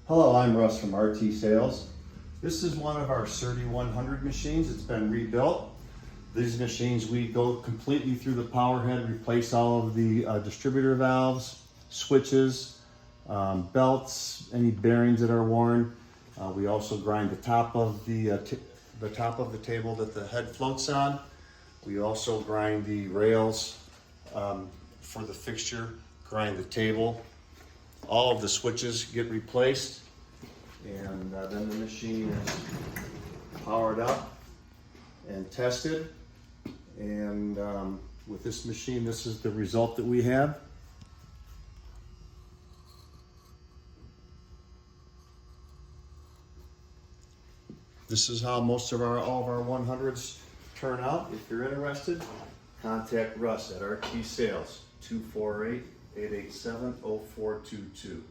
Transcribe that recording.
Hello, I'm Russ from RT Sales. This is one of our Serdi 100 machines. It's been rebuilt. These machines, we go completely through the power head, replace all of the distributor valves, switches, belts, any bearings that are worn. We also grind the top of the top of the table that the head floats on. We also grind the rails for the fixture, grind the table. All of the switches get replaced, and then the machine is powered up and tested. And with this machine, this is the result that we have. This is how all of our 100s turn out. If you're interested, contact Russ at RT Sales, 248-887-0422.